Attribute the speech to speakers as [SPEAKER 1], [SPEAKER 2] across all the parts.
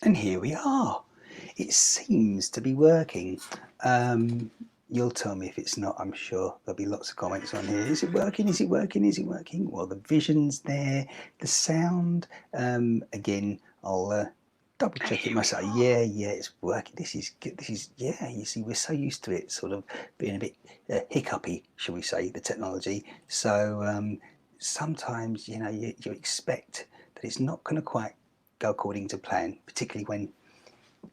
[SPEAKER 1] And here we are. It seems to be working. You'll tell me if it's not, I'm sure. There'll be lots of comments on here. Is it working? Is it working? Is it working? Well, the vision's there. The sound, again, I'll double check it myself. Yeah, it's working. This is good. Yeah, you see, we're so used to it sort of being a bit hiccupy, shall we say, the technology. So sometimes, you expect that it's not going to quite go according to plan, particularly when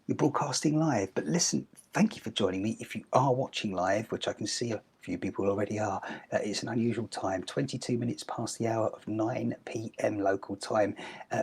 [SPEAKER 1] you're broadcasting live. But listen, thank you for joining me. If you are watching live, which I can see a few people already are, it's an unusual time, 22 minutes past the hour of 9 p.m. local time,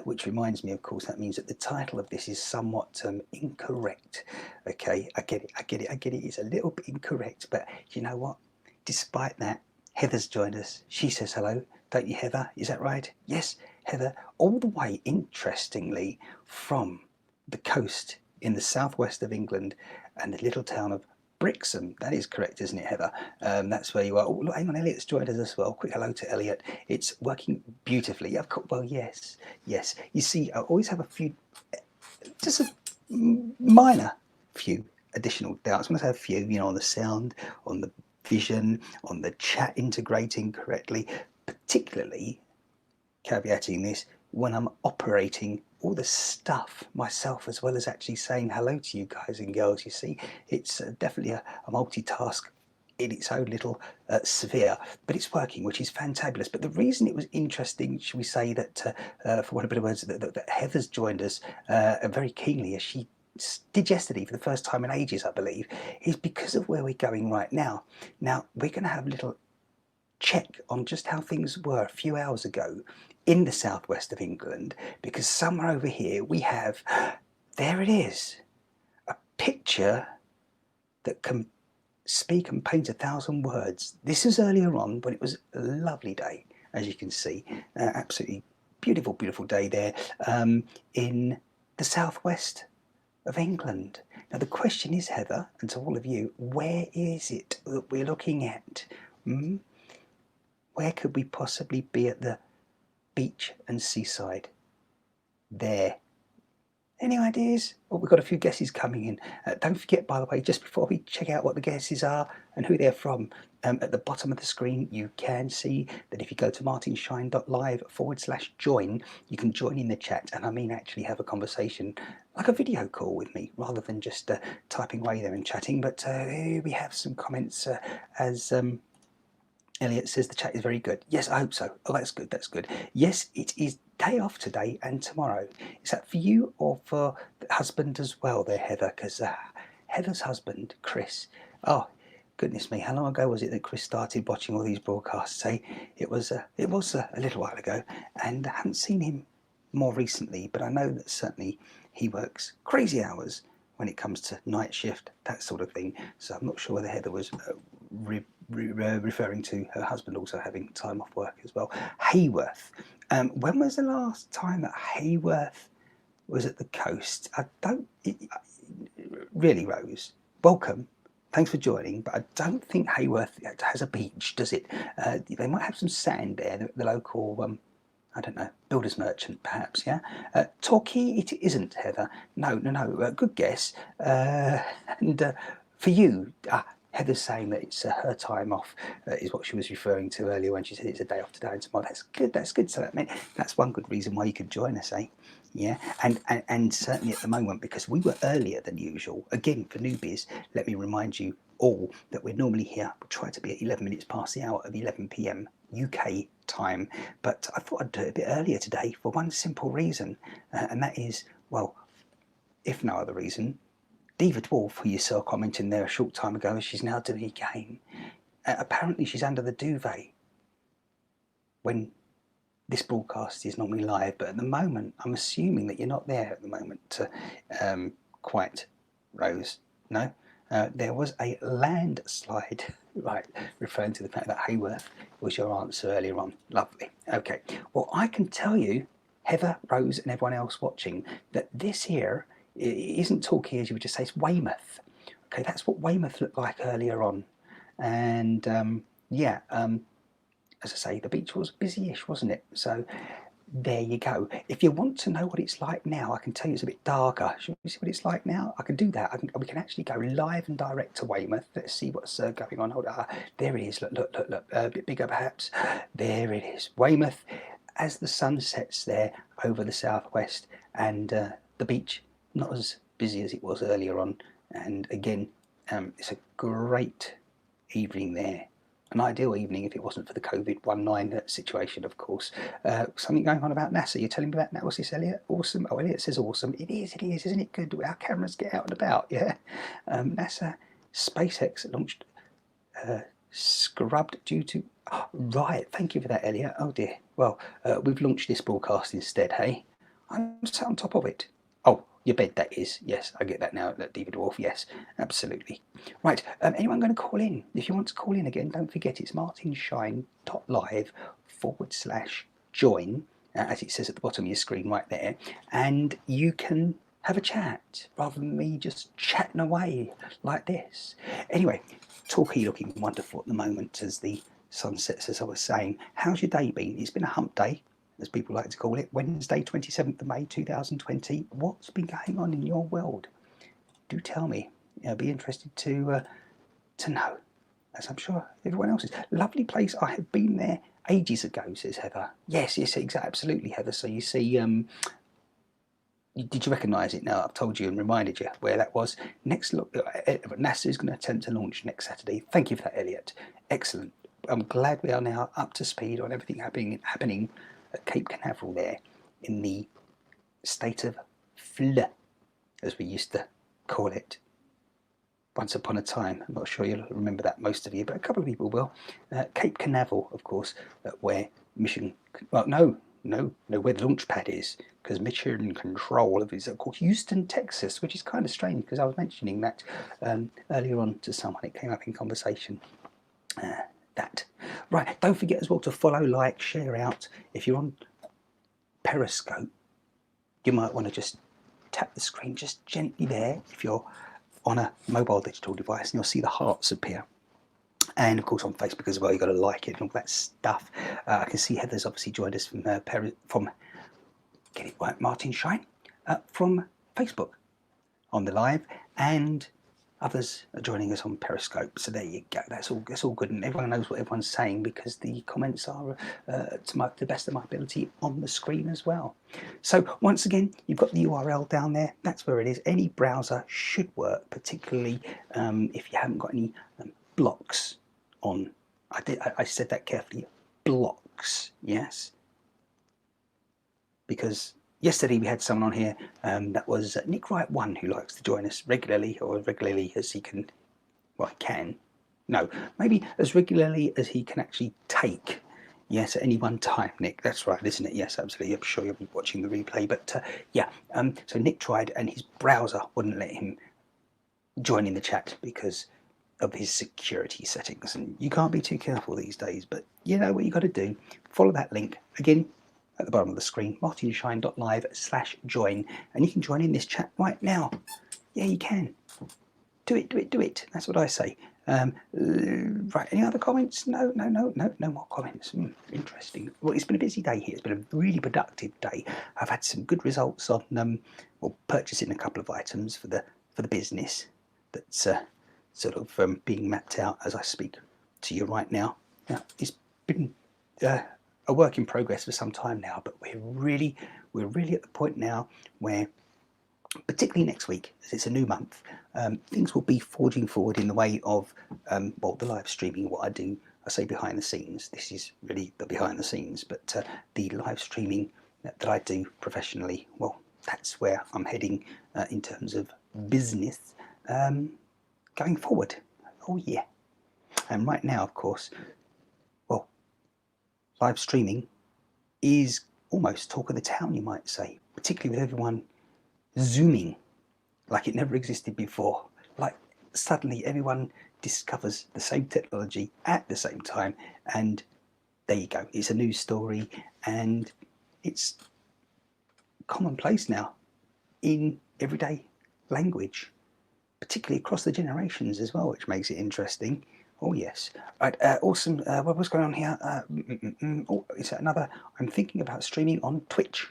[SPEAKER 1] which reminds me, of course, that means that the title of this is somewhat incorrect. Okay, I get it. It's a little bit incorrect, but you know what? Despite that, Heather's joined us. She says hello, don't you, Heather? Is that right? Yes, Heather, all the way, interestingly, from the coast in the southwest of England and the little town of Brixham. That is correct, isn't it, Heather? That's where you are. Oh, look, hang on, Elliot's joined us as well. Quick hello to Elliot. It's working beautifully. Of course, well, yes. You see, I always have a few, just a minor few additional doubts. When I say a few, on the sound, on the vision, on the chat integrating correctly, particularly caveating this, when I'm operating all the stuff myself, as well as actually saying hello to you guys and girls. You see, it's definitely a multitask in its own little sphere, but it's working, which is fantabulous. But the reason it was interesting, should we say, that for want of better words, that Heather's joined us very keenly, as she did yesterday for the first time in ages, I believe, is because of where we're going right now. Now, we're going to have a little check on just how things were a few hours ago in the southwest of England, because somewhere over here we have, there it is, a picture that can speak and paint 1,000 words. This is earlier on when it was a lovely day, as you can see, absolutely beautiful day there, in the southwest of England. Now the question is, Heather, and to all of you, where is it that we're looking at? Where could we possibly be at the beach and seaside? There. Any ideas? Well, we've got a few guesses coming in. Don't forget, by the way, just before we check out what the guesses are and who they're from, at the bottom of the screen you can see that if you go to martinshine.live/join, you can join in the chat, and I mean actually have a conversation, like a video call with me, rather than just typing away there and chatting. But here we have some comments as Elliot says the chat is very good. Yes, I hope so. Oh, that's good. Yes, it is day off today and tomorrow. Is that for you or for the husband as well there, Heather? Because Heather's husband, Chris, oh, goodness me, how long ago was it that Chris started watching all these broadcasts? It was a little while ago, and I haven't seen him more recently, but I know that certainly he works crazy hours when it comes to night shift, that sort of thing. So I'm not sure whether Heather was referring to her husband also having time off work as well. Hayworth. When was the last time that Hayworth was at the coast? I don't really, Rose. Welcome. Thanks for joining, but I don't think Hayworth has a beach, does it? They might have some sand there. The local, I don't know, builder's merchant, perhaps. Yeah. Torquay, it isn't, Heather. No. Good guess. And for you. Heather's saying that it's her time off, is what she was referring to earlier when she said it's a day off today and tomorrow. That's good. So that's one good reason why you could join us, eh? Yeah, and certainly at the moment, because we were earlier than usual, again, for newbies, let me remind you all that we're normally here, we try to be at 11 minutes past the hour of 11 p.m. UK time, but I thought I'd do it a bit earlier today for one simple reason, and that is, well, if no other reason, Diva Dwarf, who you saw commenting there a short time ago, she's now doing it again. Apparently she's under the duvet when this broadcast is normally live, but at the moment I'm assuming that you're not there at the moment, quite, Rose. No? There was a landslide, right, referring to the fact that Hayworth was your answer earlier on. Lovely. Okay. Well, I can tell you, Heather, Rose, and everyone else watching, that this here isn't Torquay, as you would just say, it's Weymouth. Okay, that's what Weymouth looked like earlier on. And as I say, the beach was busy-ish, wasn't it? So there you go. If you want to know what it's like now, I can tell you it's a bit darker. Should we see what it's like now? I can do that. We can actually go live and direct to Weymouth. Let's see what's going on. Hold on. There it is. Look. A bit bigger perhaps. There it is. Weymouth as the sun sets there over the southwest, and the beach not as busy as it was earlier on. And again, it's a great evening there. An ideal evening if it wasn't for the COVID-19 situation, of course. Something going on about NASA. You're telling me about that? What's this, Elliot? Awesome. Oh, Elliot says awesome. It is. Isn't it good? Our cameras get out and about, yeah? NASA, SpaceX launched scrubbed due to... Oh, right, thank you for that, Elliot. Oh, dear. Well, we've launched this broadcast instead, hey? I'm sat on top of it. Oh, your bed, that is. Yes, I get that now, that David Dwarf. Yes, absolutely. Right, anyone going to call in? If you want to call in again, don't forget it's martinshine.live/join, as it says at the bottom of your screen right there. And you can have a chat rather than me just chatting away like this. Anyway, Torquay looking wonderful at the moment as the sun sets, as I was saying. How's your day been? It's been a hump day, as people like to call it. Wednesday, 27th of May 2020. What's been going on in your world? Do tell me. I'd be interested to know, as I'm sure everyone else is. Lovely place. I have been there ages ago, says Heather. Yes, exactly, absolutely, Heather. So you see, did you recognise it now? I've told you and reminded you where that was. Next look, NASA is going to attempt to launch next Saturday. Thank you for that, Elliot. Excellent. I'm glad we are now up to speed on everything happening at Cape Canaveral there in the state of Fl, as we used to call it once upon a time. I'm not sure you'll remember that, most of you, but a couple of people will. Cape Canaveral, of course, where mission... Well, no, where the launch pad is, because Mission Control is called Houston, Texas, which is kind of strange because I was mentioning that earlier on to someone. It came up in conversation. That. Right, don't forget as well to follow, like, share out. If you're on Periscope, you might want to just tap the screen just gently there if you're on a mobile digital device, and you'll see the hearts appear. And of course on Facebook as well, you've got to like it and all that stuff. I can see Heather's obviously joined us from get it right, Martin Shine, from Facebook on the live, and others are joining us on Periscope. So there you go. That's all good, and everyone knows what everyone's saying because the comments are to the best of my ability on the screen as well. So once again, you've got the URL down there. That's where it is. Any browser should work, particularly if you haven't got any blocks on. I said that carefully. Blocks, yes. Because yesterday we had someone on here that was Nick Wright 1, who likes to join us regularly, or as regularly as he can. Well, can. No, maybe as regularly as he can actually take. Yes, at any one time, Nick. That's right, isn't it? Yes, absolutely. I'm sure you'll be watching the replay. But yeah, so Nick tried, and his browser wouldn't let him join in the chat because of his security settings. And you can't be too careful these days. But you know what you got to do. Follow that link again at the bottom of the screen, martinshine.live/join, and you can join in this chat right now. Yeah, you can. Do it. That's what I say. Right, any other comments? No more comments. Interesting. Well, it's been a busy day here. It's been a really productive day. I've had some good results on purchasing a couple of items for the business that's sort of being mapped out as I speak to you right now. Now, it's been a work in progress for some time now, but we're really at the point now where, particularly next week, as it's a new month, things will be forging forward in the way of the live streaming. What I say behind the scenes. This is really the behind the scenes, but the live streaming that I do professionally, well, that's where I'm heading in terms of business going forward. Oh yeah. And right now, of course, live streaming is almost talk of the town, you might say, particularly with everyone zooming like it never existed before. Like suddenly everyone discovers the same technology at the same time, and there you go. It's a news story, and it's commonplace now in everyday language, particularly across the generations as well, which makes it interesting. Oh yes. Right. Awesome. What's going on here? Oh, is that another? I'm thinking about streaming on Twitch.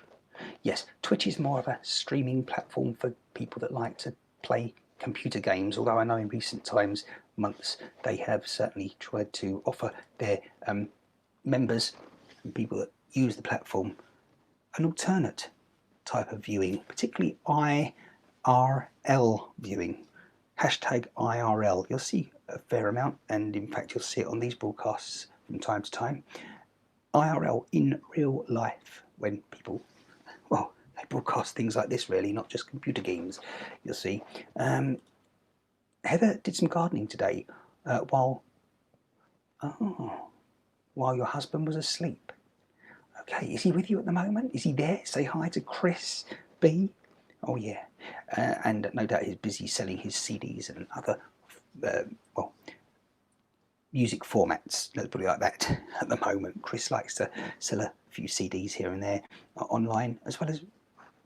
[SPEAKER 1] Yes, Twitch is more of a streaming platform for people that like to play computer games. Although I know in recent times, months, they have certainly tried to offer their members and people that use the platform an alternate type of viewing, particularly IRL viewing. Hashtag IRL. You'll see a fair amount, and in fact, you'll see it on these broadcasts from time to time. IRL, in real life, when people, well, they broadcast things like this, really, not just computer games. You'll see. Heather did some gardening today while your husband was asleep. Okay, is he with you at the moment? Is he there? Say hi to Chris B. Oh yeah, and no doubt he's busy selling his CDs and other, well, music formats. Let's put it like that. At the moment, Chris likes to sell a few CDs here and there online, as well as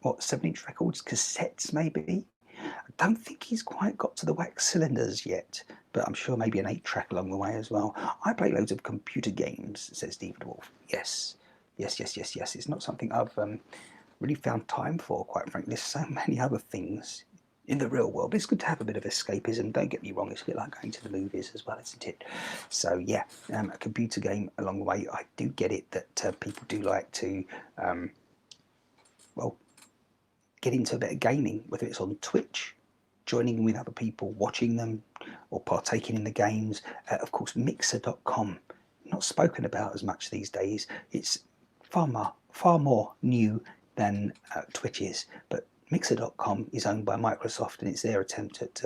[SPEAKER 1] 7-inch records, cassettes maybe. I don't think he's quite got to the wax cylinders yet, but I'm sure maybe an 8-track along the way as well. I play loads of computer games, says David Wolf. Yes. It's not something I've really found time for, quite frankly. There's so many other things in the real world. But it's good to have a bit of escapism. Don't get me wrong, it's a bit like going to the movies as well, isn't it? So yeah, a computer game along the way. I do get it that people do like to, get into a bit of gaming, whether it's on Twitch, joining in with other people, watching them, or partaking in the games. Of course, Mixer.com, not spoken about as much these days. It's far more new than Twitch is, but Mixer.com is owned by Microsoft, and it's their attempt at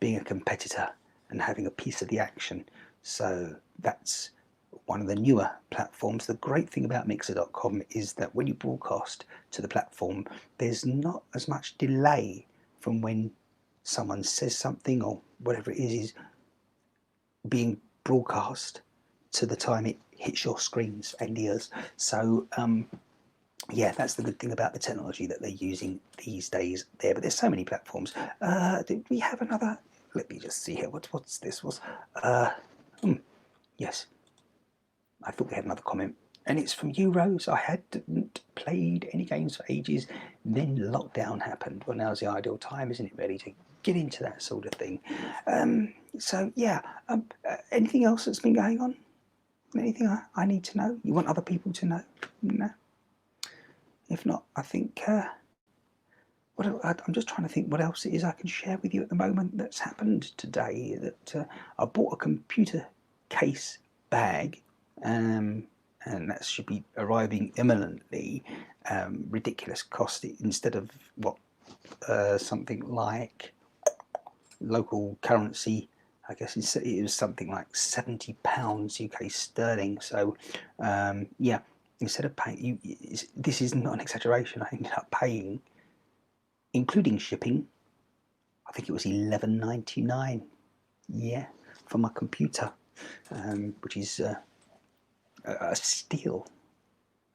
[SPEAKER 1] being a competitor and having a piece of the action. So that's one of the newer platforms. The great thing about Mixer.com is that when you broadcast to the platform, there's not as much delay from when someone says something or whatever it is being broadcast to the time it hits your screens and ears. So yeah, that's the good thing about the technology that they're using these days there. But there's so many platforms. Did we have another? Let me just see here. What's this? Yes, I thought we had another comment, and it's from you, Rose. I hadn't played any games for ages. Then lockdown happened. Well, now's the ideal time, isn't it, really, to get into that sort of thing. So yeah, anything else that's been going on? Anything I need to know? You want other people to know? No. If not, I think. I'm just trying to think what else it is I can share with you at the moment that's happened today. That I bought a computer case bag, and that should be arriving imminently. Ridiculous cost. Instead of something like local currency, I guess it was something like £70 UK sterling. So yeah, instead of paying, this is not an exaggeration, I ended up paying, including shipping, I think it was £11.99. Yeah, for my computer, which is a steal.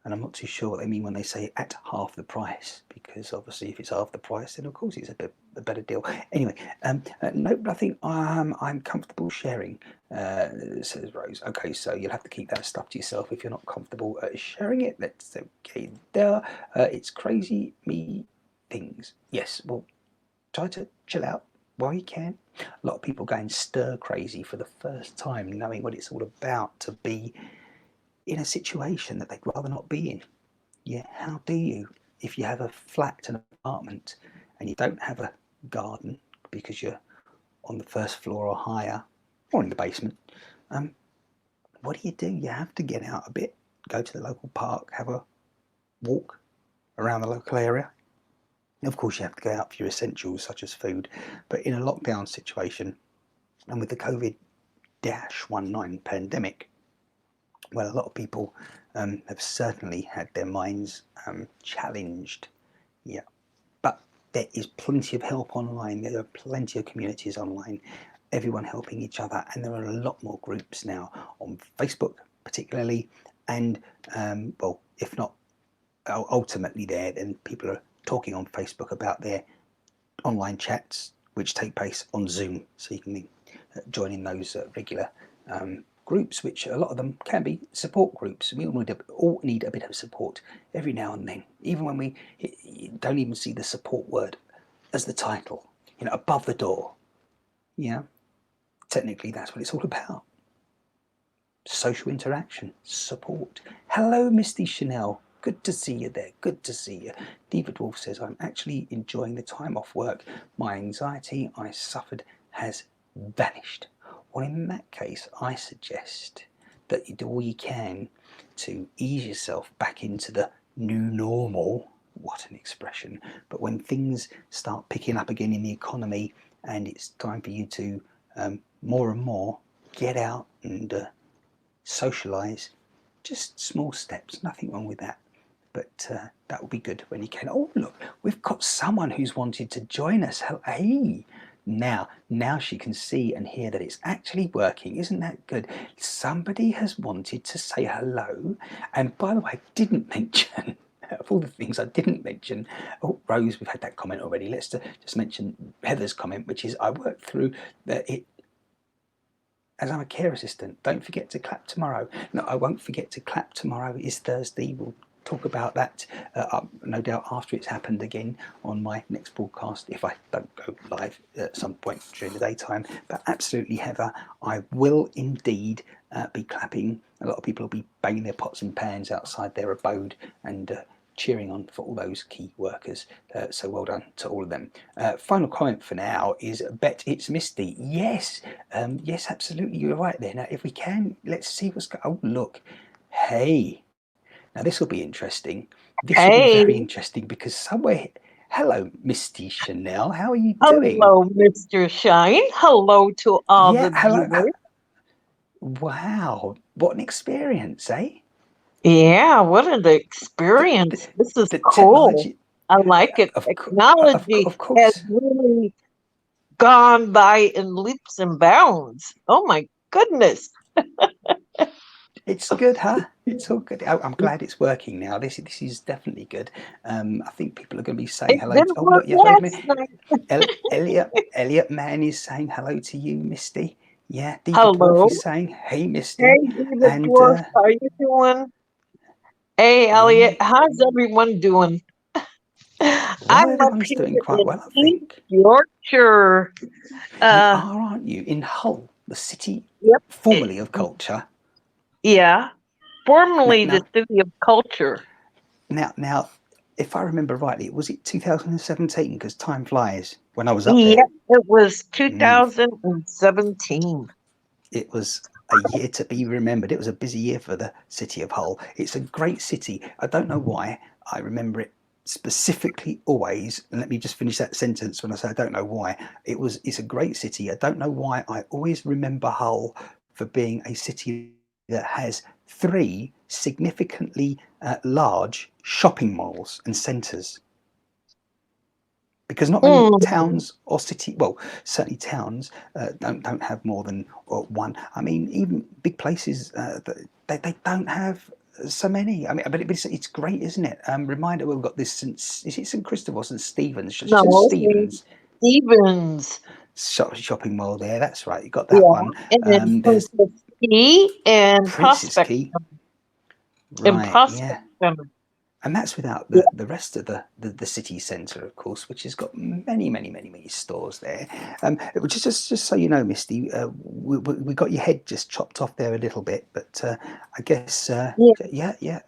[SPEAKER 1] And I'm not too sure what they mean when they say at half the price, because obviously if it's half the price, then of course it's a better deal. Anyway, no, nothing I'm comfortable sharing, says Rose. Okay, so you'll have to keep that stuff to yourself if you're not comfortable sharing it. That's okay. There, it's crazy me things. Yes, well, try to chill out while you can. A lot of people going stir crazy for the first time, knowing what it's all about to be in a situation that they'd rather not be in. Yeah, how do you, if you have a flat, an apartment, and you don't have a garden because you're on the first floor or higher, or in the basement, what do? You have to get out a bit, go to the local park, have a walk around the local area. Of course, you have to go out for your essentials such as food, but in a lockdown situation, and with the COVID-19 pandemic, well, a lot of people have certainly had their minds challenged. Yeah, but there is plenty of help online. There are plenty of communities online, everyone helping each other, and there are a lot more groups now on Facebook, particularly. And well, if not ultimately there, then people are talking on Facebook about their online chats, which take place on Zoom, so you can joining those regular groups, which a lot of them can be support groups. We all need a bit of support every now and then, even when we don't even see the support word as the title, above the door. Yeah, technically that's what it's all about. Social interaction, support. Hello, Misty Chanel. Good to see you there. Good to see you. David Wolf says, I'm actually enjoying the time off work. My anxiety I suffered has vanished. Well, in that case, I suggest that you do all you can to ease yourself back into the new normal. What an expression. But when things start picking up again in the economy and it's time for you to more and more get out and socialise, just small steps, nothing wrong with that. But that will be good when you can. Oh, look, we've got someone who's wanted to join us. Hey, now she can see and hear that it's actually working. Isn't that good? Somebody has wanted to say hello. And by the way, I didn't mention, of all the things I didn't mention, oh, Rose, we've had that comment already. Let's just mention Heather's comment, which is, I worked through it as I'm a care assistant. Don't forget to clap tomorrow. No, I won't forget to clap tomorrow. It's Thursday. We'll talk about that no doubt after it's happened again on my next broadcast, if I don't go live at some point during the daytime. But absolutely, Heather, I will indeed be clapping. A lot of people will be banging their pots and pans outside their abode and cheering on for all those key workers. So well done to all of them. Final comment for now is, bet it's Misty. Yes, yes, absolutely, you're right there. Now, if we can, let's see what's going. Oh, look, hey. Now this will be interesting. This will be very interesting because somewhere. Hello, Misty Chanel. How are you doing?
[SPEAKER 2] Hello, Mr. Shine. Hello to all the viewers.
[SPEAKER 1] Wow, what an experience, eh?
[SPEAKER 2] Yeah, what an experience. This is cool. Technology, I like it. Technology
[SPEAKER 1] of course.
[SPEAKER 2] has really gone by in leaps and bounds. Oh my goodness.
[SPEAKER 1] It's good, huh? It's all good. I'm glad it's working now. This is definitely good. I think people are going to be saying hello. Oh, look, yeah, wait a minute. Elliot Mann is saying hello to you, Misty. Yeah, David Dwarf is saying, hey, Misty.
[SPEAKER 2] Hey, David Dwarf, how are you doing? Hey, Elliot, how's everyone doing?
[SPEAKER 1] Well, everyone's doing quite well, I think.
[SPEAKER 2] Yorkshire.
[SPEAKER 1] You are, aren't you? In Hull, the city formerly of culture.
[SPEAKER 2] Yeah, formerly the city of culture.
[SPEAKER 1] Now, if I remember rightly, was it 2017? Because time flies. When I was up there.
[SPEAKER 2] Yeah, it was 2017.
[SPEAKER 1] It was a year to be remembered. It was a busy year for the city of Hull. It's a great city. I don't know why I remember it specifically always. And let me just finish that sentence when I say I don't know why. It's a great city. I don't know why I always remember Hull for being a city that has 3 significantly large shopping malls and centres. Because not many towns or well, certainly towns don't have more than one. I mean, even big places they don't have so many. I mean, but it's great, isn't it? Reminder, we've got this is it St Christopher or St Stephen's?
[SPEAKER 2] Stephen's
[SPEAKER 1] shopping mall there. That's right. You got that one.
[SPEAKER 2] And there's Princess Quay and Prospect.
[SPEAKER 1] Right. Yeah. And that's without the rest of the city centre, of course, which has got many stores there. Just so you know, Misty, we got your head just chopped off there a little bit, but I guess yeah.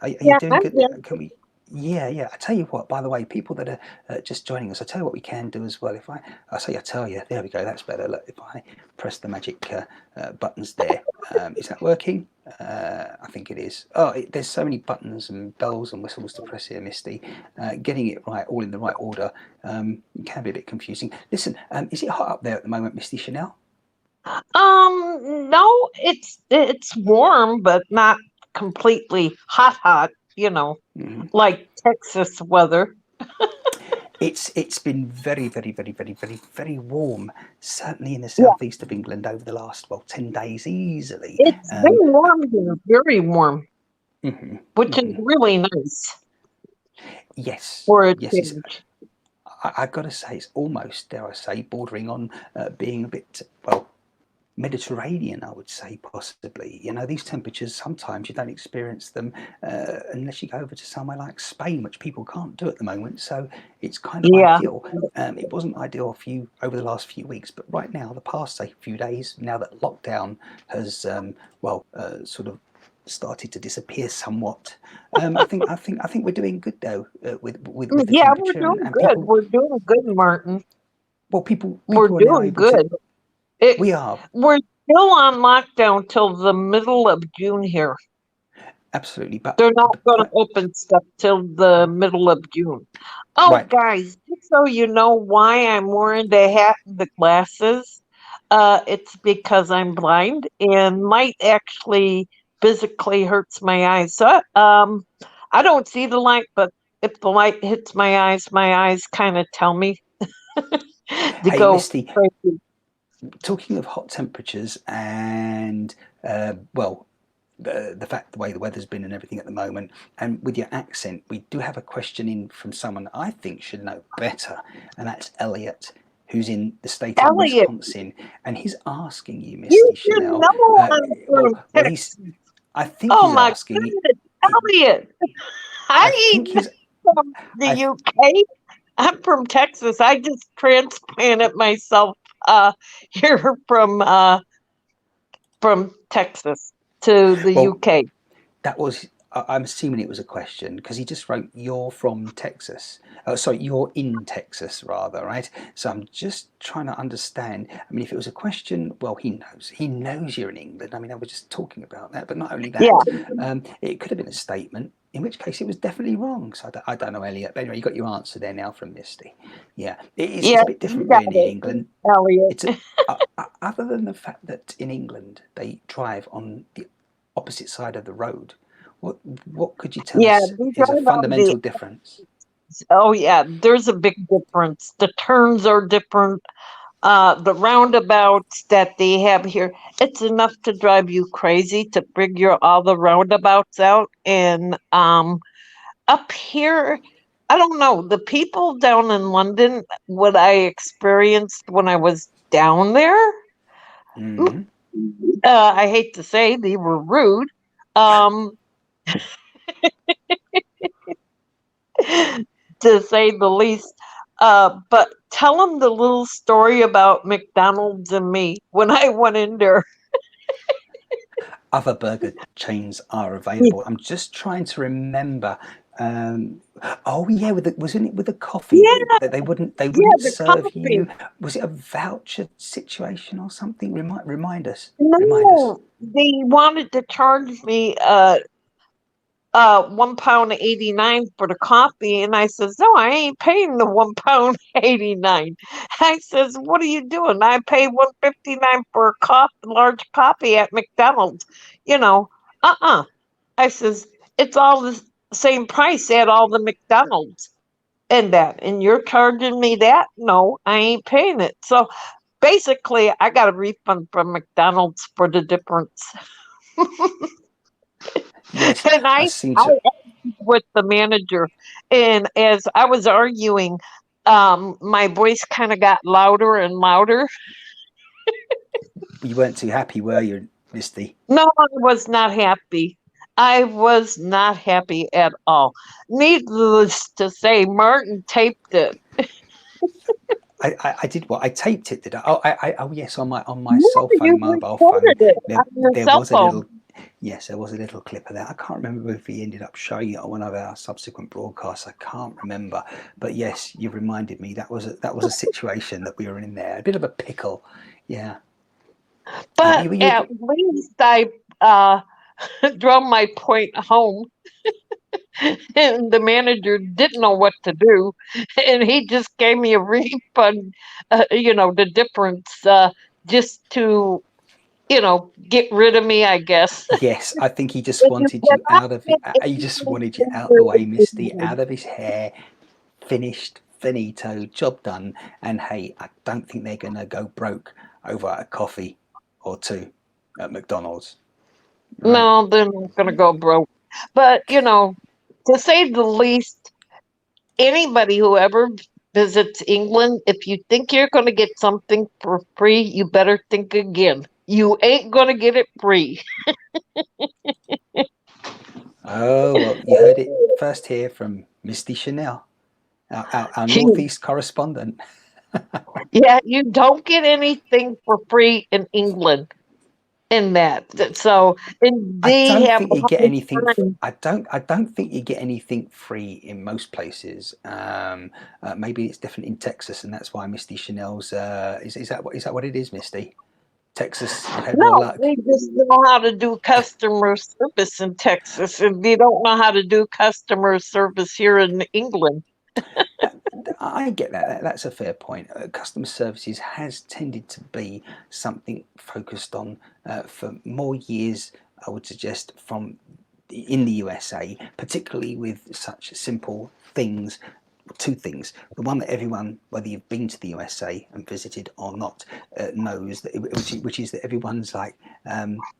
[SPEAKER 1] Are you doing good? Can we? Yeah. I tell you what. By the way, people that are just joining us, I tell you what we can do as well. If I tell you, there we go. That's better. Look, if I press the magic buttons there, is that working? I think it is. Oh, there's so many buttons and bells and whistles to press here, Misty. Getting it right, all in the right order, can be a bit confusing. Listen, is it hot up there at the moment, Misty Chanel?
[SPEAKER 2] No, it's warm, but not completely hot. You know, like Texas weather.
[SPEAKER 1] It's been very warm, certainly in the southeast of England over the last 10 days easily.
[SPEAKER 2] It's been warm here, very warm, which is really nice.
[SPEAKER 1] Yes,
[SPEAKER 2] for a change.
[SPEAKER 1] I've got to say, it's almost, dare I say, bordering on being a bit Mediterranean, I would say, possibly. These temperatures, sometimes you don't experience them unless you go over to somewhere like Spain, which people can't do at the moment. So it's kind of
[SPEAKER 2] Yeah.
[SPEAKER 1] ideal. It wasn't ideal for you over the last few weeks, but right now, the past, say, few days, now that lockdown has, sort of started to disappear somewhat. I think we're doing good though with the
[SPEAKER 2] Yeah, we're
[SPEAKER 1] temperature
[SPEAKER 2] doing
[SPEAKER 1] and
[SPEAKER 2] good.
[SPEAKER 1] people.
[SPEAKER 2] We're doing good, Martin.
[SPEAKER 1] Well, people
[SPEAKER 2] We're
[SPEAKER 1] people are now
[SPEAKER 2] doing
[SPEAKER 1] able to.
[SPEAKER 2] good. It,
[SPEAKER 1] We are
[SPEAKER 2] we're still on lockdown till the middle of June here.
[SPEAKER 1] absolutely, but
[SPEAKER 2] They're not
[SPEAKER 1] the
[SPEAKER 2] going to
[SPEAKER 1] point.
[SPEAKER 2] open stuff till the middle of June. Oh,
[SPEAKER 1] Right.
[SPEAKER 2] guys, just so you know why I'm wearing the hat and the glasses, it's because I'm blind and light actually physically hurts my eyes. So, I don't see the light, but if the light hits my eyes kind of tell me to
[SPEAKER 1] Hey,
[SPEAKER 2] go
[SPEAKER 1] Misty,
[SPEAKER 2] crazy.
[SPEAKER 1] talking of hot temperatures and the way the weather's been and everything at the moment, and with your accent, we do have a question in from someone I think should know better, and that's Elliot, who's in the state of
[SPEAKER 2] Elliot,
[SPEAKER 1] Wisconsin, and he's asking you,
[SPEAKER 2] you
[SPEAKER 1] Misty
[SPEAKER 2] should
[SPEAKER 1] Chanel.
[SPEAKER 2] know I'm from
[SPEAKER 1] Well, he's.
[SPEAKER 2] Texas.
[SPEAKER 1] I think
[SPEAKER 2] Oh
[SPEAKER 1] he's
[SPEAKER 2] my
[SPEAKER 1] asking.
[SPEAKER 2] goodness,
[SPEAKER 1] He,
[SPEAKER 2] Elliot.
[SPEAKER 1] I
[SPEAKER 2] I
[SPEAKER 1] think
[SPEAKER 2] ain't
[SPEAKER 1] he's.
[SPEAKER 2] from the
[SPEAKER 1] I
[SPEAKER 2] UK. I'm from Texas. I just transplanted myself here from Texas to the
[SPEAKER 1] well.
[SPEAKER 2] UK.
[SPEAKER 1] That was. I'm assuming it was a question because he just wrote, "You're from Texas." Sorry, you're in Texas, rather, right? So I'm just trying to understand. I mean, if it was a question, well, he knows. He knows you're in England. I mean, I was just talking about that. But not only
[SPEAKER 2] Yeah,
[SPEAKER 1] that, it could have been a statement, in which case it was definitely wrong. So I don't know, Elliot. But anyway, you got your answer there now from Misty. Yeah, it's
[SPEAKER 2] yeah,
[SPEAKER 1] a bit
[SPEAKER 2] you
[SPEAKER 1] different,
[SPEAKER 2] got
[SPEAKER 1] really, in
[SPEAKER 2] it,
[SPEAKER 1] England.
[SPEAKER 2] Elliot.
[SPEAKER 1] It's other than the fact that in England they drive on the opposite side of the road. What what could you tell
[SPEAKER 2] Yeah,
[SPEAKER 1] us
[SPEAKER 2] we
[SPEAKER 1] is a
[SPEAKER 2] drive on the.
[SPEAKER 1] fundamental difference?
[SPEAKER 2] Oh yeah, there's a big difference. The turns are different. The roundabouts that they have here, it's enough to drive you crazy to figure all the roundabouts out. And up here, I don't know, the people down in London, what I experienced when I was down there,
[SPEAKER 1] Mm.
[SPEAKER 2] I hate to say they were rude, um, to say the least. But tell them the little story about McDonald's and me when I went in there.
[SPEAKER 1] Other burger chains are available. I'm just trying to remember. Oh yeah, wasn't it with the coffee
[SPEAKER 2] Yeah,
[SPEAKER 1] that they
[SPEAKER 2] yeah,
[SPEAKER 1] wouldn't
[SPEAKER 2] the
[SPEAKER 1] serve
[SPEAKER 2] coffee.
[SPEAKER 1] you? Was it a voucher situation or something? Remind us. Remind us.
[SPEAKER 2] No, they wanted to charge me £1.89 for the coffee, and I says, no, I ain't paying the £1.89. I says, what are you doing? I pay £1.59 for a large coffee at McDonald's. You know, uh-uh. I says, it's all the same price at all the McDonald's and that, and you're charging me that? No, I ain't paying it. So basically, I got a refund from McDonald's for the difference.
[SPEAKER 1] Yes,
[SPEAKER 2] And
[SPEAKER 1] I
[SPEAKER 2] I
[SPEAKER 1] seem
[SPEAKER 2] I
[SPEAKER 1] to.
[SPEAKER 2] argued with the manager, and as I was arguing, my voice kind of got louder and louder.
[SPEAKER 1] You weren't too happy, were you, Misty?
[SPEAKER 2] No, I was not happy. I was not happy at all. Needless to say, Martin taped it.
[SPEAKER 1] I did what I taped it. Did I? Oh yes, on my
[SPEAKER 2] Yeah,
[SPEAKER 1] cell
[SPEAKER 2] you
[SPEAKER 1] phone, mobile phone.
[SPEAKER 2] recorded it
[SPEAKER 1] There
[SPEAKER 2] on your
[SPEAKER 1] there
[SPEAKER 2] cell
[SPEAKER 1] was a
[SPEAKER 2] phone.
[SPEAKER 1] little. Yes, there was a little clip of that. I can't remember if he ended up showing it on one of our subsequent broadcasts. I can't remember, but yes, you reminded me that was a situation that we were in there. A bit of a pickle. Yeah.
[SPEAKER 2] But
[SPEAKER 1] You
[SPEAKER 2] at least I uh, drove my point home, and the manager didn't know what to do, and he just gave me a refund. The difference, just to get rid of me, I guess.
[SPEAKER 1] Yes, I think he just
[SPEAKER 2] If you
[SPEAKER 1] wanted you
[SPEAKER 2] cannot
[SPEAKER 1] out of it.
[SPEAKER 2] get
[SPEAKER 1] He just
[SPEAKER 2] anything
[SPEAKER 1] wanted you
[SPEAKER 2] from
[SPEAKER 1] out the way, Misty,
[SPEAKER 2] your
[SPEAKER 1] out of his hair. Finished, finito, job done. And hey, I don't think they're going to go broke over a coffee or two at McDonald's, right?
[SPEAKER 2] no, they're not gonna go broke. But to say the least, anybody who ever visits England, if you think you're gonna get something for free, you better think again. You ain't gonna get it free.
[SPEAKER 1] Oh, well, you heard it first here from Misty Chanel, our Northeast correspondent.
[SPEAKER 2] Yeah, you don't get anything for free in England in that. So, and
[SPEAKER 1] I
[SPEAKER 2] they
[SPEAKER 1] don't
[SPEAKER 2] have
[SPEAKER 1] think
[SPEAKER 2] a
[SPEAKER 1] you get
[SPEAKER 2] hard
[SPEAKER 1] anything.
[SPEAKER 2] time.
[SPEAKER 1] I don't think you get anything free in most places. Maybe it's different in Texas, and that's why Misty Chanel's. Is that what it is, Misty? Texas, you've had more
[SPEAKER 2] No,
[SPEAKER 1] luck.
[SPEAKER 2] they just know how to do customer service in Texas, and they don't know how to do customer service here in England.
[SPEAKER 1] I get that. That's a fair point. Customer services has tended to be something focused on for more years. I would suggest from in the USA, particularly with such simple things. Two things. The one that everyone, whether you've been to the USA and visited or not, knows that, which is that everyone's like,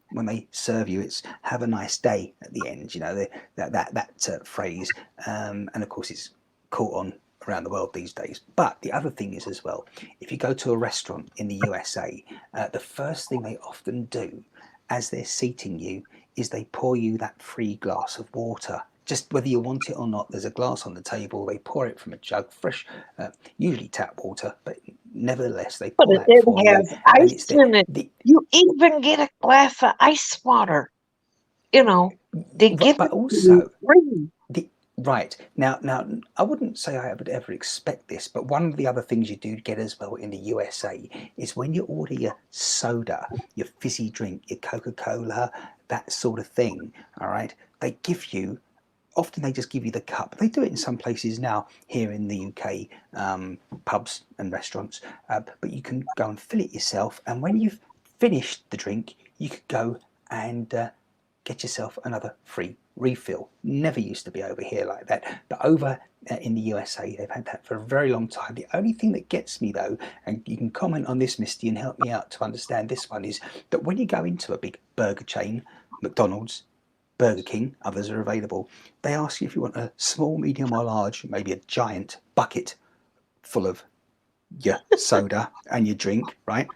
[SPEAKER 1] when they serve you, it's "have a nice day" at the end. You know, that phrase, and of course it's caught on around the world these days. But the other thing is as well, if you go to a restaurant in the USA, the first thing they often do as they're seating you is they pour you that free glass of water. Just whether you want it or not, there's a glass on the table. They pour it from a jug, fresh, usually tap water, but nevertheless they
[SPEAKER 2] But
[SPEAKER 1] pour that for
[SPEAKER 2] it
[SPEAKER 1] you,
[SPEAKER 2] has
[SPEAKER 1] and
[SPEAKER 2] ice
[SPEAKER 1] it's
[SPEAKER 2] in it.
[SPEAKER 1] the
[SPEAKER 2] You even get a glass of ice water. You know, they give
[SPEAKER 1] but
[SPEAKER 2] it to you
[SPEAKER 1] also
[SPEAKER 2] free.
[SPEAKER 1] the right now. I wouldn't say I would ever expect this, but one of the other things you do get as well in the USA is when you order your soda, your fizzy drink, your Coca-Cola, that sort of thing. All right, they give you often they just give you the cup. They do it in some places now here in the UK, pubs and restaurants, but you can go and fill it yourself. And when you've finished the drink, you could go and get yourself another free refill. Never used to be over here like that, but over in the USA, they've had that for a very long time. The only thing that gets me though, and you can comment on this, Misty, and help me out to understand this one, is that when you go into a big burger chain, McDonald's, Burger King, others are available. They ask you if you want a small, medium, or large, maybe a giant bucket full of your soda and your drink, right?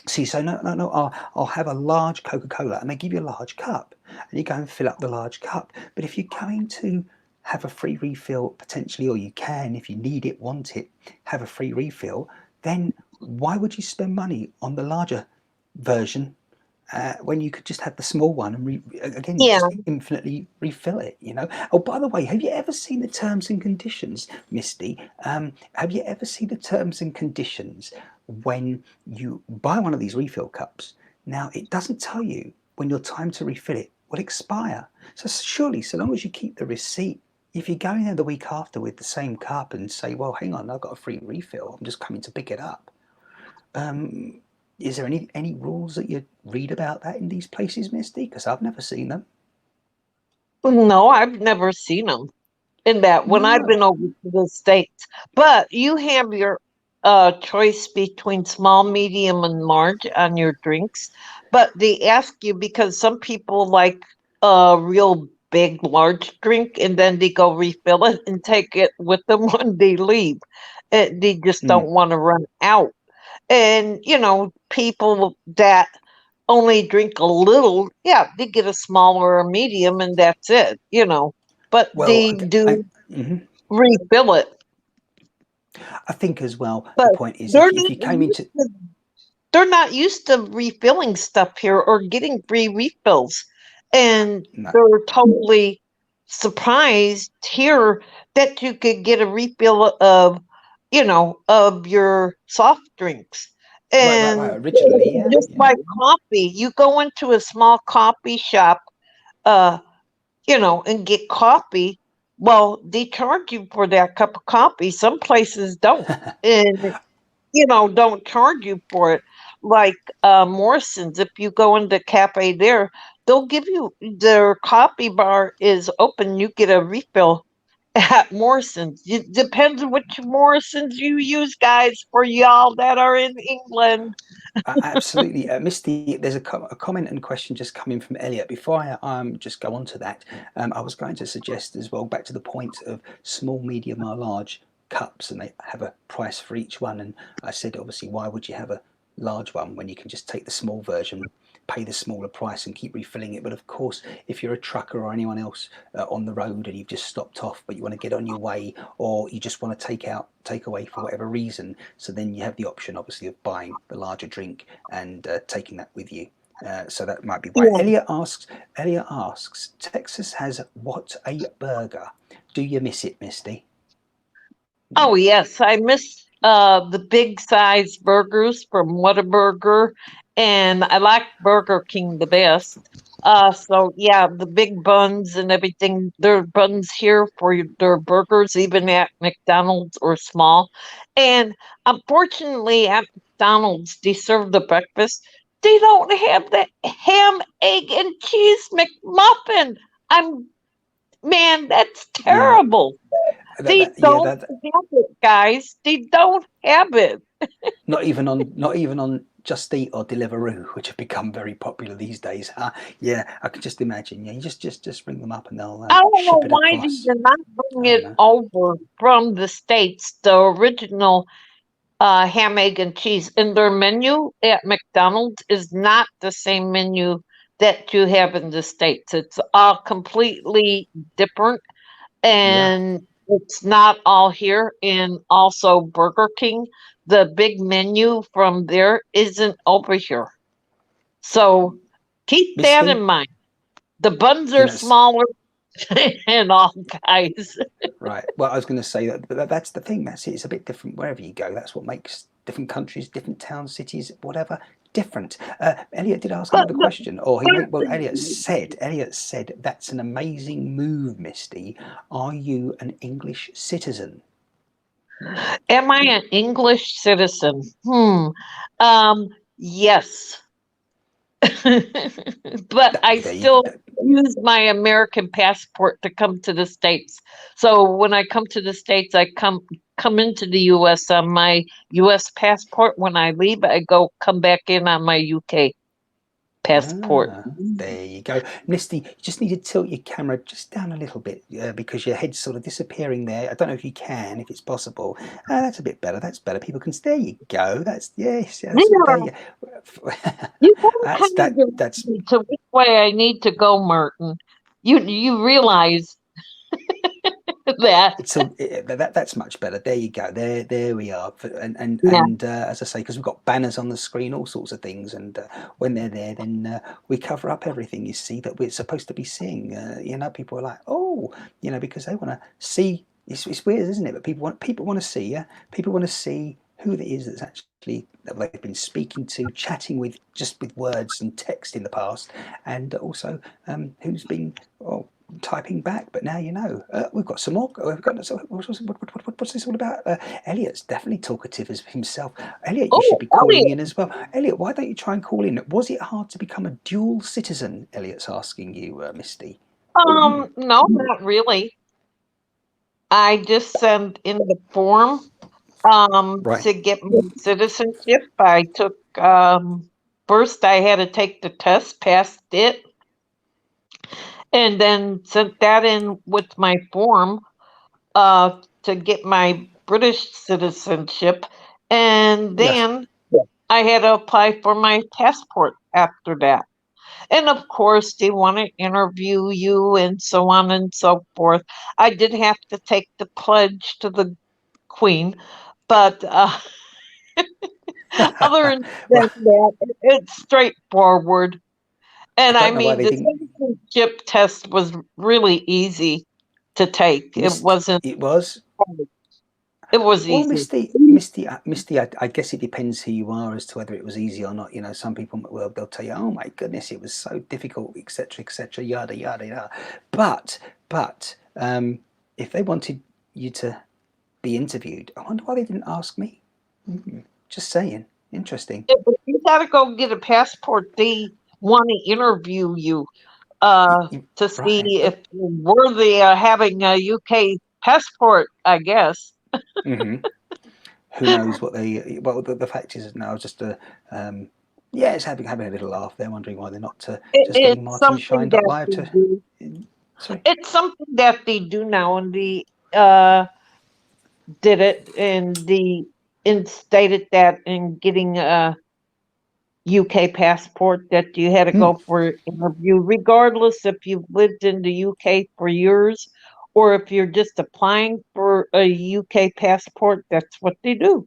[SPEAKER 1] So you say, no, no, no, I'll have a large Coca Cola, and they give you a large cup, and you go and fill up the large cup. But if you're going to have a free refill potentially, or you can, if you need it, want it, have a free refill, then why would you spend money on the larger version when you could just have the small one and again
[SPEAKER 2] Yeah.
[SPEAKER 1] just infinitely refill it, you know? Oh, by the way, have you ever seen the terms and conditions, Misty? Have you ever seen the terms and conditions when you buy one of these refill cups? Now, it doesn't tell you when your time to refill it will expire. So surely, so long as you keep the receipt, if you're going there the week after with the same cup and say, well, hang on, I've got a free refill, I'm just coming to pick it up. Um, is there any rules that you read about that in these places, Misty? Because I've never seen them.
[SPEAKER 2] No, I've never seen them in that when I've
[SPEAKER 1] No.
[SPEAKER 2] been over to the States. But you have your choice between small, medium, and large on your drinks. But they ask you because some people like a real big, large drink and then they go refill it and take it with them when they leave. They just
[SPEAKER 1] Mm.
[SPEAKER 2] don't want to run out. And, people that only drink a little, yeah, they get a small or a medium and that's it. But
[SPEAKER 1] Well,
[SPEAKER 2] they do
[SPEAKER 1] mhm.
[SPEAKER 2] refill it.
[SPEAKER 1] I think as well, the
[SPEAKER 2] But
[SPEAKER 1] point is
[SPEAKER 2] they're
[SPEAKER 1] if
[SPEAKER 2] not
[SPEAKER 1] you came
[SPEAKER 2] used
[SPEAKER 1] into
[SPEAKER 2] to, they're not used to refilling stuff here or getting free refills. And
[SPEAKER 1] no,
[SPEAKER 2] they're totally surprised here that you could get a refill of your soft drinks.
[SPEAKER 1] right,
[SPEAKER 2] And
[SPEAKER 1] originally, yeah,
[SPEAKER 2] just
[SPEAKER 1] yeah.
[SPEAKER 2] like coffee, you go into a small coffee shop, uh, and get coffee. Well, they charge you for that cup of coffee. Some places don't. And don't charge you for it. Like Morrison's, if you go into the cafe there, they'll give you their coffee bar is open. You get a refill at Morrison's. It depends on which Morrison's you use, guys, for y'all that are in England.
[SPEAKER 1] Absolutely, Misty. There's a comment and question just coming from Elliot. Before I just go on to that, I was going to suggest as well, back to the point of small, medium, or large cups, and they have a price for each one. And I said, obviously, why would you have a large one when you can just take the small version? pay the smaller price and keep refilling it. But of course, if you're a trucker or anyone else on the road and you've just stopped off, but you want to get on your way, or you just want to take away for whatever reason, so then you have the option, obviously, of buying the larger drink and taking that with you. So that might be why.
[SPEAKER 2] Yeah.
[SPEAKER 1] Elliot asks, Texas has what a burger? Do you miss it, Misty?
[SPEAKER 2] Oh yes, I miss the big size burgers from Whataburger, and I like Burger King the best. So yeah, the big buns and everything. There are buns here for their burgers, even at McDonald's or small. And unfortunately, at McDonald's, they serve the breakfast. They don't have the ham, egg, and cheese McMuffin. I'm Man, that's
[SPEAKER 1] Yeah,
[SPEAKER 2] terrible. They don't have it, guys. They don't have it.
[SPEAKER 1] not even on Just Eat or Deliveroo, which have become very popular these days. Yeah, I can just imagine. Yeah, you just bring them up and they'll
[SPEAKER 2] I don't
[SPEAKER 1] ship
[SPEAKER 2] know
[SPEAKER 1] it
[SPEAKER 2] why they
[SPEAKER 1] across.
[SPEAKER 2] did not bring
[SPEAKER 1] I don't
[SPEAKER 2] it
[SPEAKER 1] know.
[SPEAKER 2] over from the States, the original ham, egg, and cheese. And their menu at McDonald's is not the same menu that you have in the States. It's all completely different,
[SPEAKER 1] Yeah,
[SPEAKER 2] and it's not all here. And also Burger King, the big menu from there isn't over here. So keep that in
[SPEAKER 1] Misty,
[SPEAKER 2] mind. The buns
[SPEAKER 1] you
[SPEAKER 2] are
[SPEAKER 1] know,
[SPEAKER 2] smaller and all, guys.
[SPEAKER 1] right. Well, I was going to say that, but that's the thing. That's it. It's a bit different wherever you go. That's what makes different countries, different towns, cities, whatever, different. Elliot did ask
[SPEAKER 2] But,
[SPEAKER 1] another
[SPEAKER 2] but,
[SPEAKER 1] question. Or well, Elliot
[SPEAKER 2] but
[SPEAKER 1] said, that's an amazing move, Misty. Are you an English citizen?
[SPEAKER 2] am I an English citizen? Yes. But I
[SPEAKER 1] There you
[SPEAKER 2] still
[SPEAKER 1] go.
[SPEAKER 2] use my American passport to come to the States. So when I come to the States, I come into the US on my US passport. When I leave, I come back in on my UK passport.
[SPEAKER 1] There you go. Misty, you just need to tilt your camera just down a little bit because your head's sort of disappearing there. I don't know if you can, if it's possible. That's a bit better. That's better. People can. There you go. That's yes. That's there.
[SPEAKER 2] Yeah,
[SPEAKER 1] You.
[SPEAKER 2] you gotta
[SPEAKER 1] That's
[SPEAKER 2] kind of
[SPEAKER 1] that.
[SPEAKER 2] direct
[SPEAKER 1] That's
[SPEAKER 2] me to which way I need to go, Martin. You realize that?
[SPEAKER 1] it's a that's much better. There you go. There we are.
[SPEAKER 2] Yeah.
[SPEAKER 1] And as I say, because we've got banners on the screen, all sorts of things, and when they're there, then we cover up everything. You see that we're supposed to be seeing. People are like, oh, because they want to see. It's weird, isn't it? But people want to see. Yeah, people want to see who it is that's actually that they've been speaking to, chatting with, just with words and text in the past, and also who's been typing back. But now we've got some more. We've got what's this all about? Elliot's definitely talkative as himself. Elliot, you should
[SPEAKER 2] Oh,
[SPEAKER 1] be calling
[SPEAKER 2] Elliot.
[SPEAKER 1] in as well. Elliot, why don't you try and call in? Was it hard to become a dual citizen? Elliot's asking you, Misty.
[SPEAKER 2] No, not really. I just sent in the form
[SPEAKER 1] Right.
[SPEAKER 2] to get my citizenship. I took first I had to take the test, passed it, and then sent that in with my form to get my British citizenship, and
[SPEAKER 1] Yes.
[SPEAKER 2] then I had to apply for my passport after that. And of course, they want to interview you and so on and so forth. I did have to take the pledge to the Queen, but other than
[SPEAKER 1] Well,
[SPEAKER 2] that, it's straightforward.
[SPEAKER 1] I
[SPEAKER 2] And I
[SPEAKER 1] don't know why
[SPEAKER 2] mean,
[SPEAKER 1] they
[SPEAKER 2] the
[SPEAKER 1] didn't.
[SPEAKER 2] citizenship test was really easy to take. It
[SPEAKER 1] Missed.
[SPEAKER 2] wasn't
[SPEAKER 1] It was.
[SPEAKER 2] hard. It was
[SPEAKER 1] Well,
[SPEAKER 2] easy.
[SPEAKER 1] Misty, I guess it depends who you are as to whether it was easy or not. Some people, well, they'll tell you, "Oh my goodness, it was so difficult, etc., yada yada yada." But if they wanted you to be interviewed, I wonder why they didn't ask me. Just saying, interesting.
[SPEAKER 2] If you gotta go get a passport, they want to interview you to see
[SPEAKER 1] Right.
[SPEAKER 2] if you're worthy of having a UK passport, I guess.
[SPEAKER 1] Hmm. Who knows what they? Well, the fact is now just yeah, it's having a little laugh. They're wondering why they're not just getting
[SPEAKER 2] It's
[SPEAKER 1] Martin
[SPEAKER 2] something
[SPEAKER 1] Shine
[SPEAKER 2] that
[SPEAKER 1] live
[SPEAKER 2] they
[SPEAKER 1] to.
[SPEAKER 2] do.
[SPEAKER 1] Sorry.
[SPEAKER 2] It's something that they do now, and they uh, did it, and they instated that in getting a UK passport that you had to
[SPEAKER 1] Hmm.
[SPEAKER 2] go for an interview, regardless if you've lived in the UK for years or if you're just applying for a UK passport, that's what they do.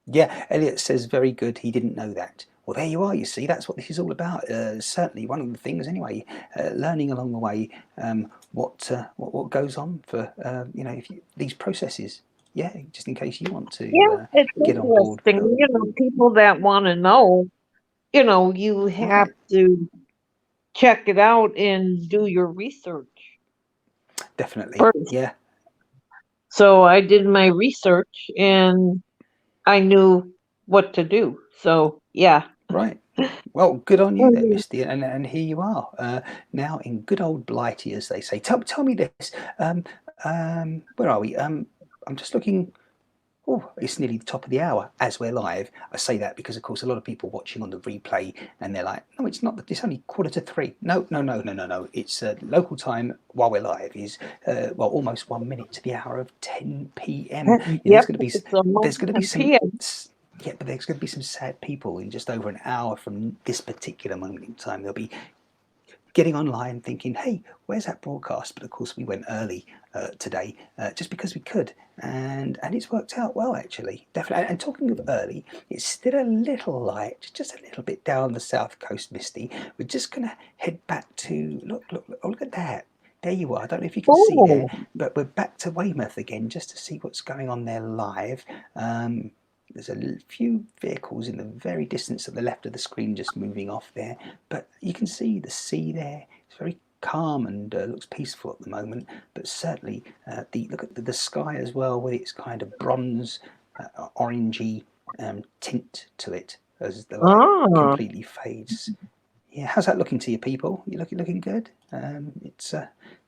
[SPEAKER 1] Yeah, Elliot says very good. He didn't know that. Well, there you are. You see, that's what this is all about. Certainly, one of the things, anyway, learning along the way what goes on for if these processes. Yeah, just in case you want
[SPEAKER 2] Yeah,
[SPEAKER 1] to
[SPEAKER 2] it's
[SPEAKER 1] get on board.
[SPEAKER 2] interesting. People that want to know, you have
[SPEAKER 1] Right,
[SPEAKER 2] to check it out and do your research
[SPEAKER 1] definitely.
[SPEAKER 2] first.
[SPEAKER 1] Yeah,
[SPEAKER 2] So I did my research and I knew what to do. So yeah.
[SPEAKER 1] right. Well, good on you then,
[SPEAKER 2] Mhm.
[SPEAKER 1] Misty. And here you are now in good old Blighty, as they say. Tell me this. Um, where are we? I'm just looking. Oh, it's nearly the top of the hour as we're live. I say that because, of course, a lot of people watching on the replay and they're like, no, it's not. It's only 2:45. No. It's local time while we're live is almost 1 minute to the hour of 10 p.m.
[SPEAKER 2] Yep, it's
[SPEAKER 1] There's
[SPEAKER 2] almost
[SPEAKER 1] going to be
[SPEAKER 2] 10
[SPEAKER 1] some.
[SPEAKER 2] p.m.
[SPEAKER 1] Yeah, but there's going to be some sad people in just over an hour from this particular moment in time. They'll be getting online thinking, hey, where's that broadcast? But of course, we went early today just because we could. And it's worked out well, actually. Definitely. And talking of early, it's still a little light, just a little bit down the south coast, Misty. We're just going to head back to, look at that. There you are. I don't know if you can see there,
[SPEAKER 2] Oh,
[SPEAKER 1] but we're back to Weymouth again just to see what's going on there live. There's a few vehicles in the very distance at the left of the screen just moving off there, but you can see the sea there. It's very calm and looks peaceful at the moment. But certainly, look at the sky as well, with its kind of bronze, orangey tint to it as the light
[SPEAKER 2] ah,
[SPEAKER 1] completely fades. Yeah, how's that looking to you, people? You looking good? It's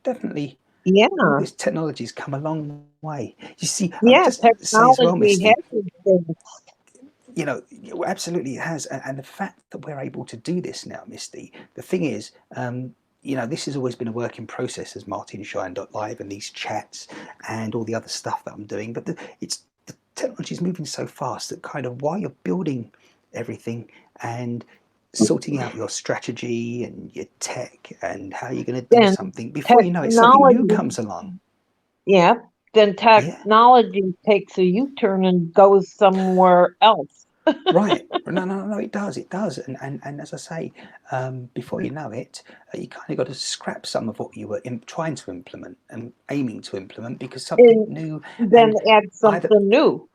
[SPEAKER 1] definitely all
[SPEAKER 2] yeah,
[SPEAKER 1] this technology's come a long way. You see, I'll
[SPEAKER 2] yeah.
[SPEAKER 1] just say as well,
[SPEAKER 2] Technology
[SPEAKER 1] Misty,
[SPEAKER 2] has its things.
[SPEAKER 1] absolutely it has. And the fact that we're able to do this now, Misty, the thing is, this has always been a work in process as martinshine.live and these chats and all the other stuff that I'm doing. But the technology is moving so fast that kind of while you're building everything and sorting out your strategy and your tech and how you're going to do
[SPEAKER 2] Then
[SPEAKER 1] something, before you know it, something new
[SPEAKER 2] technology,
[SPEAKER 1] comes along.
[SPEAKER 2] yeah, then
[SPEAKER 1] Yeah.
[SPEAKER 2] technology takes a U-turn and goes somewhere else.
[SPEAKER 1] Right. No, it does. It does. And as I say, before you know it, you kind of got to scrap some of what you were trying to implement and aiming to implement because something
[SPEAKER 2] And
[SPEAKER 1] new
[SPEAKER 2] then
[SPEAKER 1] and
[SPEAKER 2] add
[SPEAKER 1] either,
[SPEAKER 2] something new.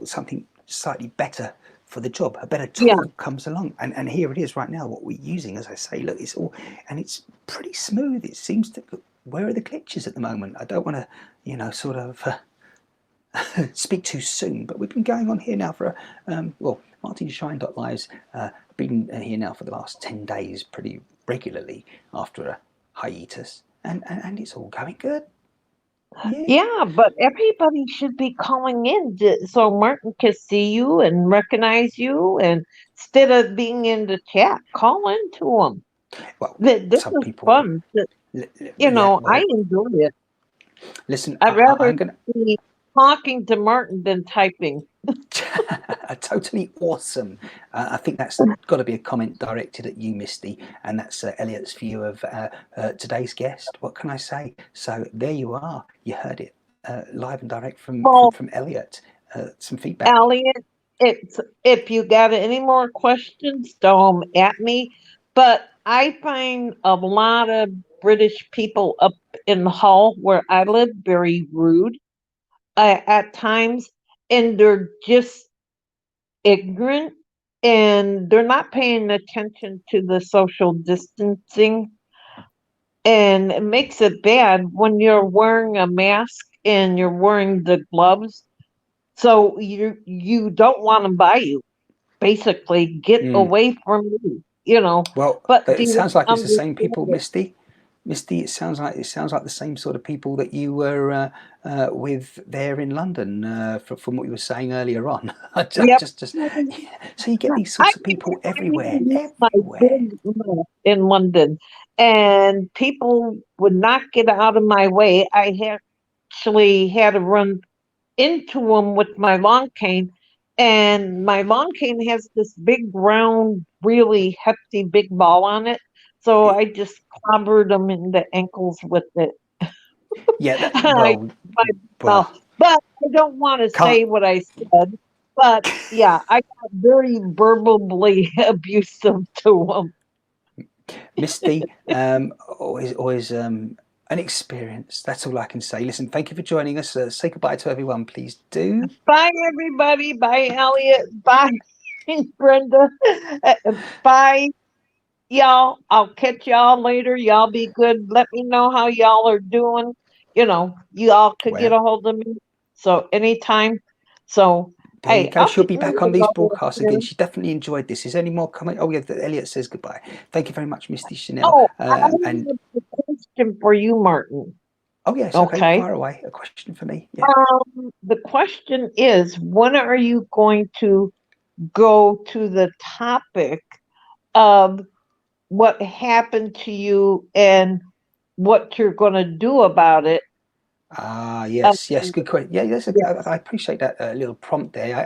[SPEAKER 1] something slightly better for the job, a better
[SPEAKER 2] Yeah,
[SPEAKER 1] tool comes along. And here it is right now, what we're using, as I say, look, it's all, and it's pretty smooth. It seems to, where are the glitches at the moment? I don't want to, sort of speak too soon, but we've been going on here now for martinshine.live's been here now for the last 10 days pretty regularly after a hiatus, and it's all going good. Yeah.
[SPEAKER 2] yeah, but everybody should be calling in so Martin can see you and recognize you, and instead of being in the chat, call into him.
[SPEAKER 1] Well,
[SPEAKER 2] This
[SPEAKER 1] some
[SPEAKER 2] is
[SPEAKER 1] people,
[SPEAKER 2] fun.
[SPEAKER 1] yeah,
[SPEAKER 2] I
[SPEAKER 1] well,
[SPEAKER 2] enjoy it.
[SPEAKER 1] listen,
[SPEAKER 2] I'd rather
[SPEAKER 1] I'm gonna
[SPEAKER 2] be talking to Martin than typing.
[SPEAKER 1] totally awesome. I think that's got to be a comment directed at you, Misty, and that's Elliot's view of today's guest. What can I say? So there you are. You heard it live and direct from
[SPEAKER 2] Well,
[SPEAKER 1] Elliot. Some feedback.
[SPEAKER 2] Elliot, if you got any more questions, throw them at me. But I find a lot of British people up in the hall where I live very rude at times, and they're just ignorant and they're not paying attention to the social distancing. And it makes it bad when you're wearing a mask and you're wearing the gloves. So you don't want to buy you. Basically, get
[SPEAKER 1] Mm.
[SPEAKER 2] away from me.
[SPEAKER 1] Well,
[SPEAKER 2] But do
[SPEAKER 1] it
[SPEAKER 2] you
[SPEAKER 1] sounds like it's the
[SPEAKER 2] understand
[SPEAKER 1] same people,
[SPEAKER 2] it?
[SPEAKER 1] Misty. Misty, it sounds like the same sort of people that you were with there in London, from what you were saying earlier on.
[SPEAKER 2] Yep.
[SPEAKER 1] Yeah. So you get these
[SPEAKER 2] I
[SPEAKER 1] sorts of people everywhere,
[SPEAKER 2] use my
[SPEAKER 1] everywhere.
[SPEAKER 2] big mouth in London, and people would not get out of my way. I actually had to run into them with my long cane, And my lawn cane has this big round, really hefty big ball on it. So I just clobbered them in the ankles with it.
[SPEAKER 1] Yeah, that,
[SPEAKER 2] I
[SPEAKER 1] well,
[SPEAKER 2] my mouth.
[SPEAKER 1] well,
[SPEAKER 2] But I don't want to
[SPEAKER 1] can't.
[SPEAKER 2] say what I said. But yeah, I got very verbally abusive to them.
[SPEAKER 1] Misty, always an experience. That's all I can say. Listen, thank you for joining us. Say goodbye to everyone, please do.
[SPEAKER 2] Bye, everybody. Bye, Elliot. Bye, Brenda. Bye, y'all. I'll catch y'all later. Y'all be good. Let me know how y'all are doing. You all could get
[SPEAKER 1] Well,
[SPEAKER 2] a hold of me. So anytime. So
[SPEAKER 1] there you
[SPEAKER 2] hey,
[SPEAKER 1] go.
[SPEAKER 2] I'll
[SPEAKER 1] She'll
[SPEAKER 2] see
[SPEAKER 1] be back on
[SPEAKER 2] you
[SPEAKER 1] these
[SPEAKER 2] all
[SPEAKER 1] broadcasts
[SPEAKER 2] later.
[SPEAKER 1] again. She definitely enjoyed this. Is there any more comment? Oh, yeah, Elliot says goodbye. Thank you very much, Misty Chanel.
[SPEAKER 2] Oh, I
[SPEAKER 1] And
[SPEAKER 2] have a question for you, Martin.
[SPEAKER 1] oh, yes, okay,
[SPEAKER 2] Okay.
[SPEAKER 1] fire away. A question for me. Yeah.
[SPEAKER 2] The question is, when are you going to go to the topic of what happened to you and what you're going to do about it?
[SPEAKER 1] Ah,
[SPEAKER 2] Um,
[SPEAKER 1] yes, good question. Yeah, yes,
[SPEAKER 2] yeah,
[SPEAKER 1] I appreciate that little prompt there.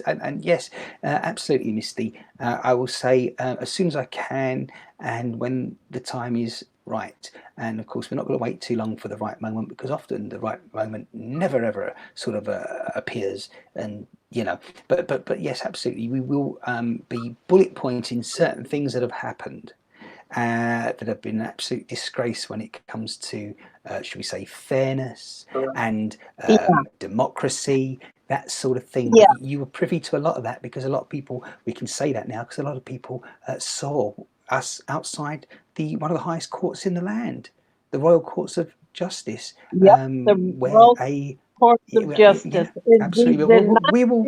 [SPEAKER 1] And yes, absolutely, Misty. I will say as soon as I can, and when the time is right. And of course, we're not going to wait too long for the right moment, because often the right moment never ever sort of appears. And but yes, absolutely, we will be bullet pointing certain things that have happened that have been an absolute disgrace when it comes to, should we say, fairness and
[SPEAKER 2] yeah,
[SPEAKER 1] democracy, that sort of thing.
[SPEAKER 2] yeah,
[SPEAKER 1] But you were privy to a lot of that, because a lot of people, we can say that now, because a lot of people saw us outside one of the highest courts in the land, the Royal Courts of Justice,
[SPEAKER 2] yep. The
[SPEAKER 1] where
[SPEAKER 2] World
[SPEAKER 1] a
[SPEAKER 2] Court of
[SPEAKER 1] yeah,
[SPEAKER 2] Justice. And
[SPEAKER 1] absolutely. We will.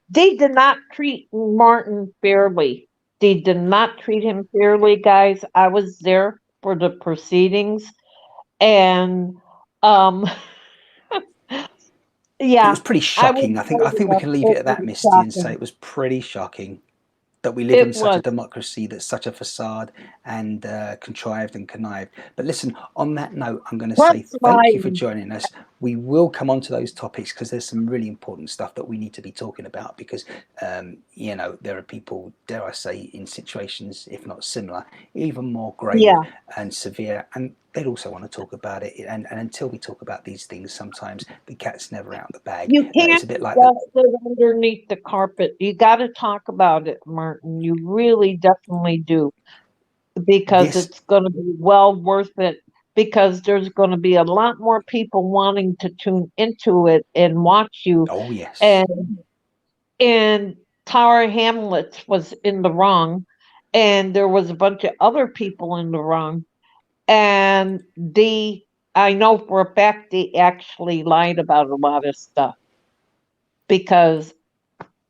[SPEAKER 2] they did not treat Martin fairly. They did not treat him fairly, guys. I was there for the proceedings, and um,
[SPEAKER 1] It
[SPEAKER 2] yeah,
[SPEAKER 1] was pretty
[SPEAKER 2] I was
[SPEAKER 1] shocking. I think we
[SPEAKER 2] there.
[SPEAKER 1] can leave
[SPEAKER 2] It
[SPEAKER 1] it at that,
[SPEAKER 2] was
[SPEAKER 1] Misty, and say
[SPEAKER 2] shocking.
[SPEAKER 1] it was pretty shocking that we live in
[SPEAKER 2] It
[SPEAKER 1] such a
[SPEAKER 2] was.
[SPEAKER 1] democracy that's such a facade and contrived and connived. But listen, on that note, I'm going to say
[SPEAKER 2] That's
[SPEAKER 1] thank
[SPEAKER 2] why.
[SPEAKER 1] you for joining us. We will come on to those topics, because there's some really important stuff that we need to be talking about, because there are people, dare I say, in situations, if not similar, even more grave
[SPEAKER 2] Yeah,
[SPEAKER 1] and severe, and they'd also want to talk about it. And until we talk about these things, sometimes the cat's never out of the bag.
[SPEAKER 2] you
[SPEAKER 1] It's
[SPEAKER 2] can't
[SPEAKER 1] a bit like the.
[SPEAKER 2] dust it underneath the carpet. You got to talk about it, Martin. You really definitely do, because
[SPEAKER 1] This.
[SPEAKER 2] it's going to be well worth it. Because there's going to be a lot more people wanting to tune into it and watch you.
[SPEAKER 1] Oh, yes.
[SPEAKER 2] And Tara Hamlets was in the wrong, and there was a bunch of other people in the wrong. And I know for a fact they actually lied about a lot of stuff, because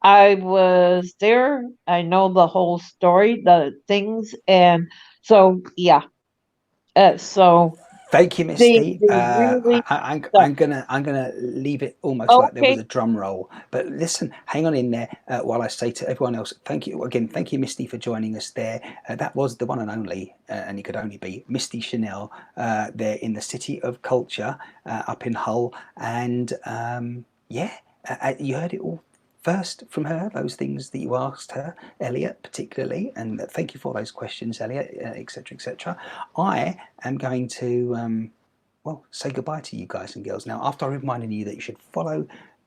[SPEAKER 2] I was there. I know the whole story, the things, and so yeah. So
[SPEAKER 1] Thank you,
[SPEAKER 2] they
[SPEAKER 1] Misty.
[SPEAKER 2] they really
[SPEAKER 1] I'm gonna leave it almost like there was
[SPEAKER 2] okay.
[SPEAKER 1] a drum roll. But listen, hang on in there while I say to everyone else, thank you again. Thank you, Misty, for joining us there. That was the one and only, and it could only be Misty Chanel there in the City of Culture up in Hull. And yeah, you heard it all first from her, those things that you asked her, Elliot, particularly. And thank you for those questions, Elliot, etc., etc. I am going to, well, say goodbye to you guys and girls now. After I reminded you that you should follow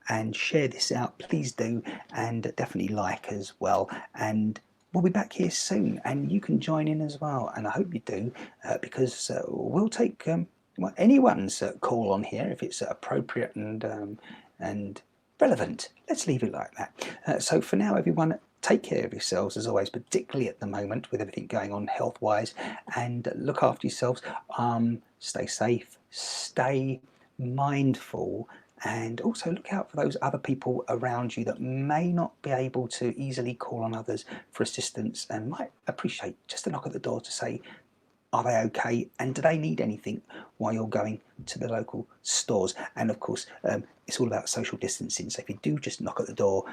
[SPEAKER 1] and share this out, please do, and definitely like as well. And we'll be back here soon, and you can join in as well. And I hope you do, because we'll take well, anyone's call on here if it's appropriate and relevant. Let's leave it like that. So for now, everyone, take care of yourselves as always, particularly at the moment with everything going on health wise, and look after yourselves. Stay safe, stay mindful, and also look out for those other people around you that may not be able to easily call on others for assistance, and might appreciate just a knock at the door to say, are they okay, and do they need anything while you're going to the local stores? And of course, it's all about social distancing, so if you do just knock at the door,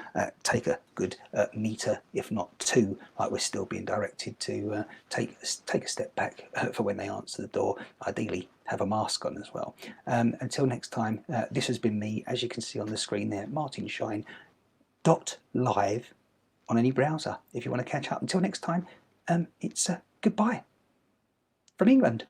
[SPEAKER 1] take a good meter, if not two, like we're still being directed to, take a step back for when they answer the door. Ideally have a mask on as well. Until next time, this has been me, as you can see on the screen there, Martin Shine, live on any browser if you want to catch up. Until next time, it's goodbye from England.